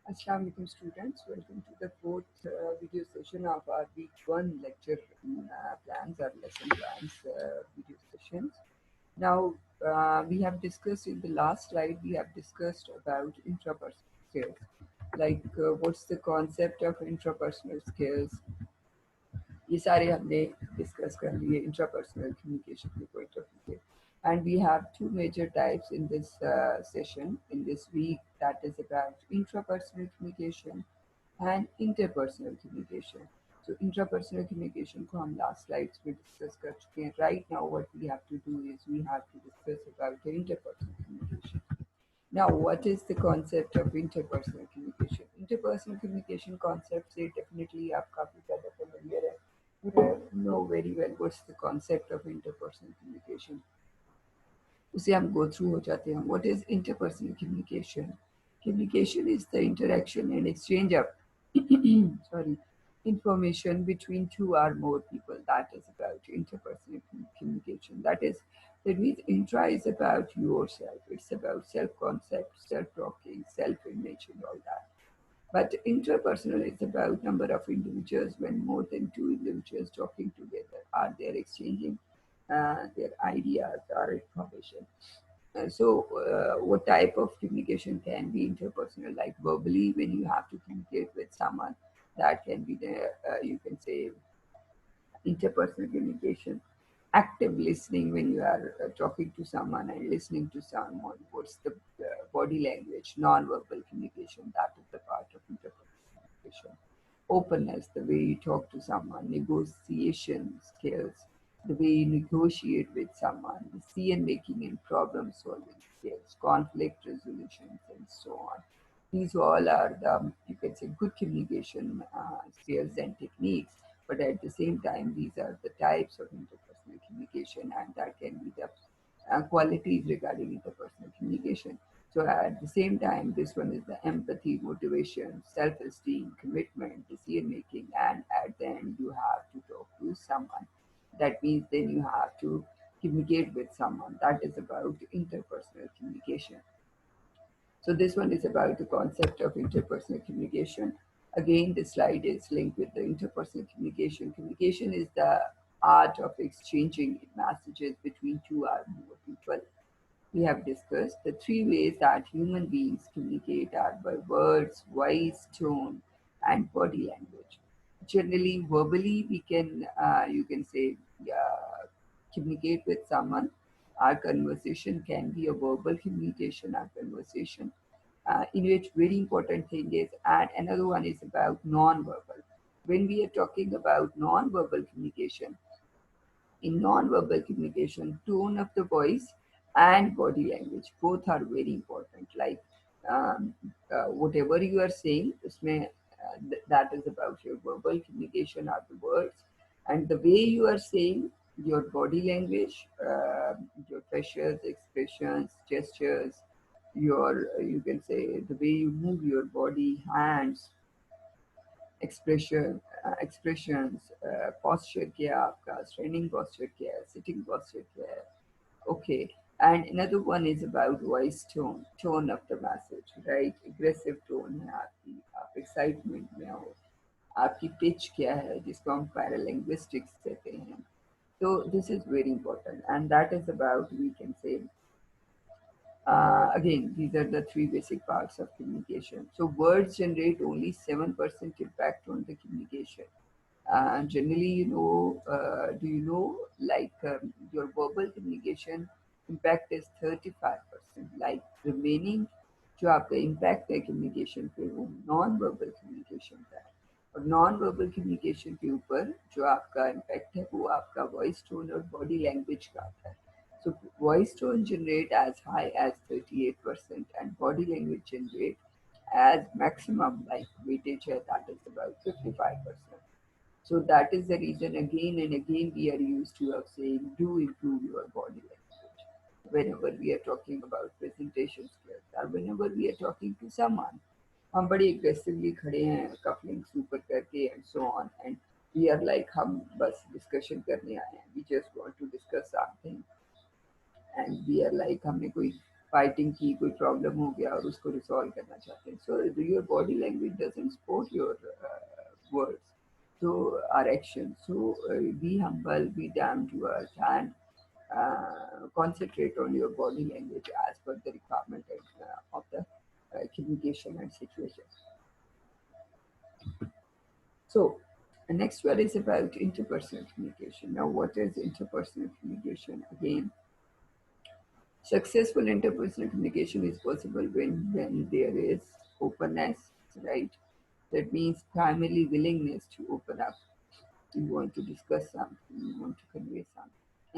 Assalamu alaikum students, welcome to the fourth video session of our week 1 lecture plans or lesson plans video sessions. Now we have discussed in the last slide, we have discussed about intrapersonal skills, like what's the concept of intrapersonal skills. ये सारे हमने discuss कर लिए intrapersonal communication के point of view से. And we have two major types in this session, in this week, that is about intrapersonal communication and interpersonal communication. So intrapersonal communication को हम last slides में discuss कर चुके हैं. Right now what we have to do is we have to discuss about the interpersonal communication. Now, what is the concept of interpersonal communication? Interpersonal communication concept से definitely आप काफी ज़्यादा familiar है. You know very well what's the concept of interpersonal communication. उसे हम go through हो जाते हैं. What is interpersonal communication? Communication is the interaction and exchange of sorry, information between two or more people. That is about interpersonal communication. That means intra is about yourself. It's about self-concept, self-talking, self-image, and all that. But interpersonal is about number of individuals when more than two individuals talking together are there exchanging their ideas or information. What type of communication can be interpersonal? Like verbally, when you have to communicate with someone, that can be you can say, interpersonal communication. Active listening, when you are talking to someone and listening to someone, what's the body language, non-verbal communication, that is the part of interpersonal communication. Openness, the way you talk to someone, negotiation skills, the way you negotiate with someone, decision making and problem solving skills, conflict resolutions, and so on. These all are the, you can say, good communication skills and techniques, but at the same time, these are the types of interpersonal communication, and that can be the qualities regarding interpersonal communication. So at the same time, this one is the empathy, motivation, self-esteem, commitment, decision-making, and at the end, you have to talk to someone. That means then you have to communicate with someone. That is about interpersonal communication. So this one is about the concept of interpersonal communication. Again, this slide is linked with the interpersonal communication. Communication is the art of exchanging messages between two or more people. We have discussed the three ways that human beings communicate are by words, voice, tone, and body language. Generally, verbally, we can, you can say, communicate with someone. Our conversation can be a verbal communication, our conversation, in which very important thing is, and another one is about non-verbal. When we are talking about non-verbal communication, in non-verbal communication, tone of the voice and body language both are very important. Like whatever you are saying, that is about your verbal communication or the words, and the way you are saying, your body language, your gestures, expressions, gestures, your you can say the way you move your body, hands, expressions, posture क्या है आपका, standing posture क्या है, sitting posture क्या है. Okay. And another one is about voice tone, tone of the message, right? Aggressive tone है आपकी, आप excitement में हो, आपकी pitch क्या है, जिसको हम paralinguistics कहते हैं. So this is very important, and that is about, we can say, again, these are the three basic parts of communication. So words generate only 7% impact on the communication. Generally, do you know, like your verbal communication impact is 35%. Like remaining जो आपका impact है communication पे, वो non-verbal communication का है. और non-verbal communication के ऊपर जो आपका impact है, वो आपका voice tone और body language का आता है. So voice tone generate as high as 38% and body language generate as maximum, like weightage है, that is about 55%. So that is the reason again and again we are used to of saying do improve your body language whenever we are talking about presentation skills or whenever we are talking to someone. हम बड़ी aggressively खड़े हैं cufflinks ऊपर करके and so on, and we are like हम बस discussion करने आए हैं, we just want to discuss something, and we are like हमने कोई फाइटिंग की कोई प्रॉब्लम हो गया और उसको रिसॉल्व करना चाहते हैं. So your body language doesn't support your words, so our actions. So be humble, be down to earth, and concentrate on your body language as per the requirement of the communication and situation. So the next one is about interpersonal communication. Now, what is interpersonal communication? Again, successful interpersonal communication is possible when there is openness, right? That means primarily willingness to open up. You want to discuss something, you want to convey something.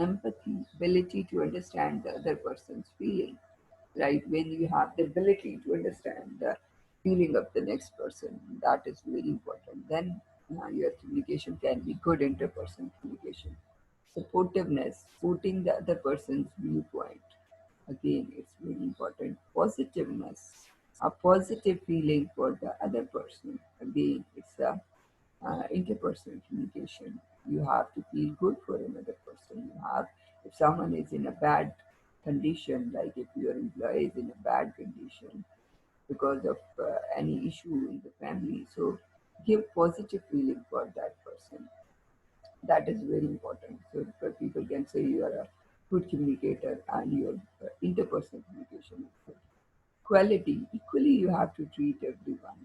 Empathy, ability to understand the other person's feeling, right? When you have the ability to understand the feeling of the next person, that is very important. Then your communication can be good interpersonal communication. Supportiveness, supporting the other person's viewpoint. Again, it's very important. Positiveness, a positive feeling for the other person. Again, it's a interpersonal communication. You have to feel good for another person. You have, if someone is in a bad condition, like if your employee is in a bad condition because of any issue in the family, so give positive feeling for that person. That is very important. So people can say you are a good communicator and your interpersonal communication is good. Quality, equally you have to treat everyone.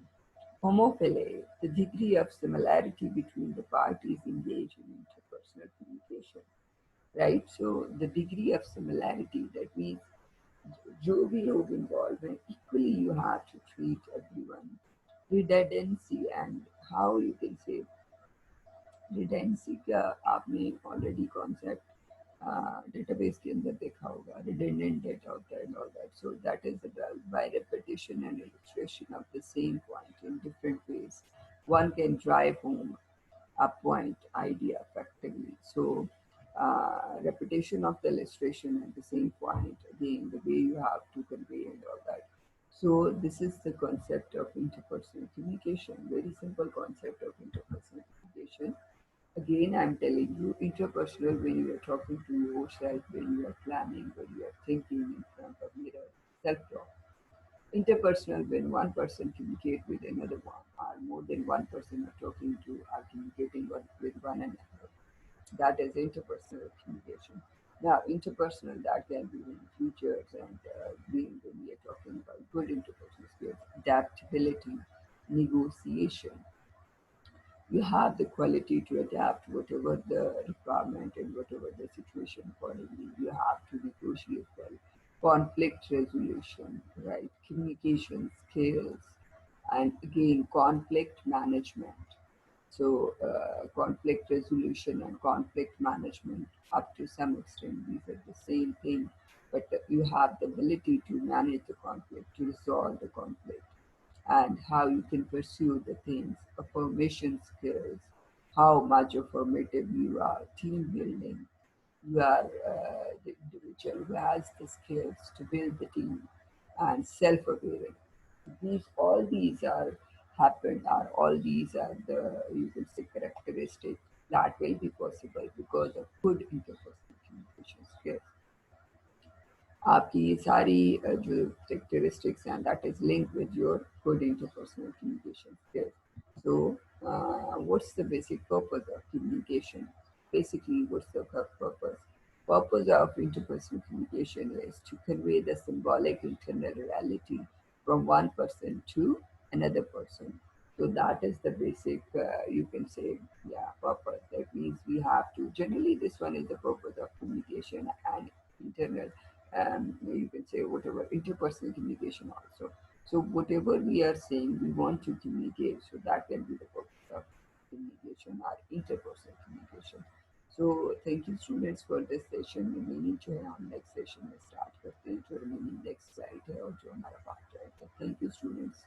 Homophily, the degree of similarity between the parties engaged in interpersonal communication, right? So the degree of similarity, that means जो भी लोग involved हैं, equally you have to treat everyone. Redundancy, and how you can say redundancy का आपने already concept database के अंदर देखा होगा, redundant data होता है and all that. So that is by repetition and illustration of the same point in different ways. One can drive home a point idea effectively. So repetition of the illustration at the same point, again, the way you have to convey and all that. So this is the concept of interpersonal communication, very simple concept of interpersonal communication. Again, I'm telling you, interpersonal when you are talking to yourself, when you are planning, when you are thinking in front of mirror, self-talk. Interpersonal when one person communicates with another one, or more than one person are talking to, are communicating with one another. That is interpersonal communication. Now, interpersonal that can be in features and when we are talking about good interpersonal skills, adaptability, negotiation, you have the quality to adapt whatever the requirement and whatever the situation accordingly. You have to negotiate well. Conflict resolution, right? Communication skills, and again, conflict management. So, conflict resolution and conflict management, up to some extent, these are the same thing, but you have the ability to manage the conflict, to resolve the conflict, and how you can pursue the things, affirmation skills, how much affirmative you are, team building, you are the individual who has the skills to build the team, and self-awareness. These are happened, are all these are the, you can say, characteristics that will be possible because of good interpersonal communication skills. आपकी ये सारी जो characteristics and that is linked with your good interpersonal communication skills. So, what's the basic purpose of communication? Basically, what's the purpose? Purpose of interpersonal communication is to convey the symbolic internal reality from one person to another person. So that is the basic, you can say, yeah, purpose. That means we have to, generally this one is the purpose of communication and internal, you can say whatever, interpersonal communication also. So whatever we are saying, we want to communicate. So that can be the purpose of communication or interpersonal communication. So thank you students for this session. Remaining जो है हम next session में start करते हैं. जो remaining next slide है और जो हमारा part है. So thank you students.